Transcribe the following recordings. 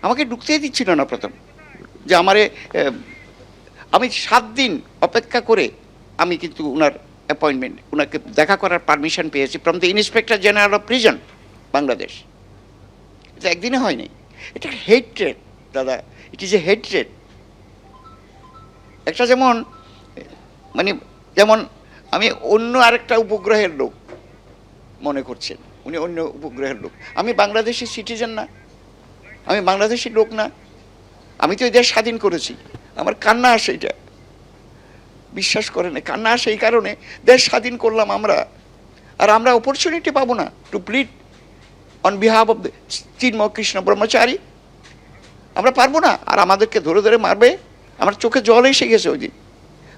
আমাকে ঢুকতেই দিচ্ছিল না প্রথম, যে আমারে আমি 7 দিন অপেক্ষা করে আমি কিন্তু ওনার অ্যাপয়েন্টমেন্ট, ওনাকে দেখা করার পারমিশন পেয়েছি from the inspector general of prison Bangladesh. এটা একদিনে হয়নি, এটা হেট্রেড দাদা, ইট ইজ এ হেট্রেড। একটা যেমন মানে যেমন আমি অন্য আরেকটা উপগ্রহের লোক মনে করছেন, উনি অন্য উপগ্রহের লোক, আমি বাংলাদেশের সিটিজেন না, আমি বাংলাদেশের লোক না, আমি তো এই দেশ স্বাধীন করেছি। আমার কান্না আসে, এটা বিশ্বাস করে না, কান্না আসে এই কারণে, দেশ স্বাধীন করলাম আমরা, আর আমরা অপরচুনিটি পাবো না to plead on behalf of the Chinmoy Krishna Brahmachari, আমরা পারবো না। আর আমাদেরকে ধরে ধরে মারবে, আমার চোখে জল এসে গেছে ওই দিন,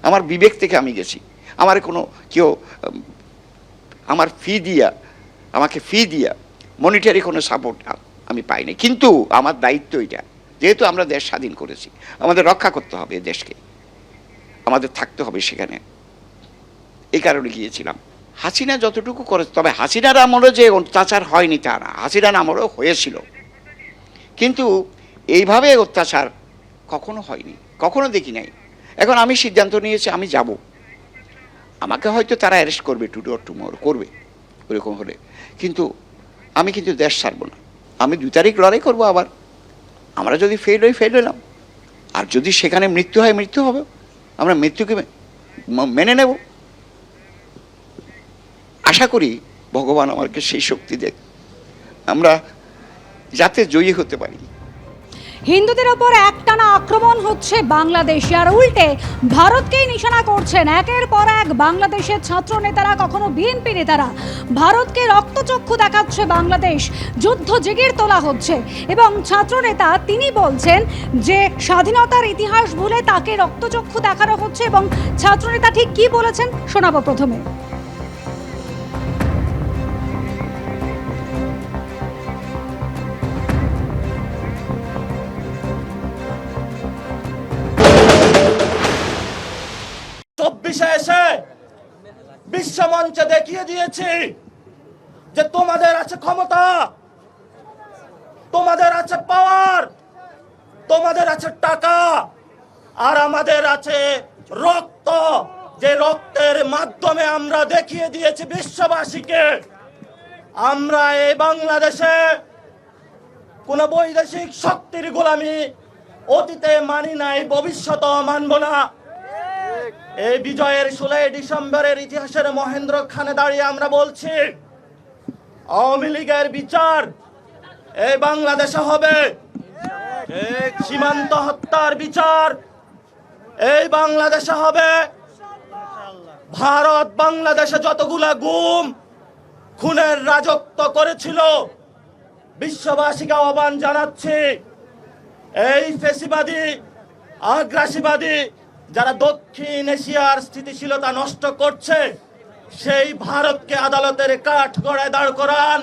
আমার বিবেক থেকে আমি গেছি। আমার কোনো কেউ আমার আমাকে ফি দিয়া মনিটারি কোনো সাপোর্ট আমি পাইনি, কিন্তু আমার দায়িত্ব এটা, যেহেতু আমরা দেশ স্বাধীন করেছি, আমাদের রক্ষা করতে হবে দেশকে, আমাদের থাকতে হবে সেখানে, এই কারণে গিয়েছিলাম। হাসিনা যতটুকু করেছে, তবে হাসিনার আমলে যে অত্যাচার হয়নি তা না, হাসিনার আমলেও হয়েছিল, কিন্তু এইভাবে অত্যাচার কখনো হয়নি, কখনো দেখি নাই। এখন আমি সিদ্ধান্ত নিয়েছি আমি যাব, আমাকে হয়তো তারা অ্যারেস্ট করবে টুডে অর টুমরো, করবে ওরকম হলে, কিন্তু আমি কিন্তু দেশ ছাড়ব না। আমি 2 তারিখ লড়াই করবো আবার, আমরা যদি ফেল হলাম, আর যদি সেখানে মৃত্যু হয় মৃত্যু হবে, আমরা মৃত্যুকে মেনে নেব। আশা করি ভগবান আমাকে সেই শক্তি দেয়, আমরা যাতে জয়ী হতে পারি। হিন্দুদের ওপর একটানা আক্রমণ হচ্ছে বাংলাদেশে, আর উল্টে ভারতকেই নিশানা করছেন একের পর এক বাংলাদেশের ছাত্র নেতারা, কখনো বিএনপি নেতারা। ভারতকে রক্তচক্ষু দেখাচ্ছে বাংলাদেশ, যুদ্ধ জেগির তোলা হচ্ছে, এবং ছাত্র নেতা তিনি বলছেন যে স্বাধীনতার ইতিহাস ভুলে তাকে রক্তচক্ষু দেখানো হচ্ছে। এবং ছাত্র নেতা ঠিক কি বলেছেন শোনাবো প্রথমে। এসে বিশ্ব মঞ্চে দেখিয়ে দিয়েছি যে তোমাদের আছে ক্ষমতা, তোমাদের আছে পাওয়ার, তোমাদের আছে টাকা, আর আমাদের আছে রক্ত, যে রক্তের মাধ্যমে আমরা দেখিয়ে দিয়েছি বিশ্ববাসীকে আমরা এই বাংলাদেশে কোন বৈদেশিক শক্তির গোলামি অতীতে মানি নাই, ভবিষ্যতেও মানব না। এই বিজয়ের 16 ডিসেম্বরের ইতিহাসের মহেন্দ্রক্ষণে দাঁড়িয়ে আমরা বলছি, আওয়ামী লীগের বিচার এই বাংলাদেশে হবে, সীমান্ত হত্যার বিচার এই বাংলাদেশে হবে, ভারত বাংলাদেশে যতগুলা গুম খুনের রাজত্ব করেছিল, বিশ্ববাসীকে আহ্বান জানাচ্ছি, এই ফেসিবাদী আগ্রাসীবাদী যারা দক্ষিণ এশিয়ার স্থিতিশীলতা নষ্ট করছে, সেই ভারতকে আদালতের কাঠগড়ায় দাঁড় করান।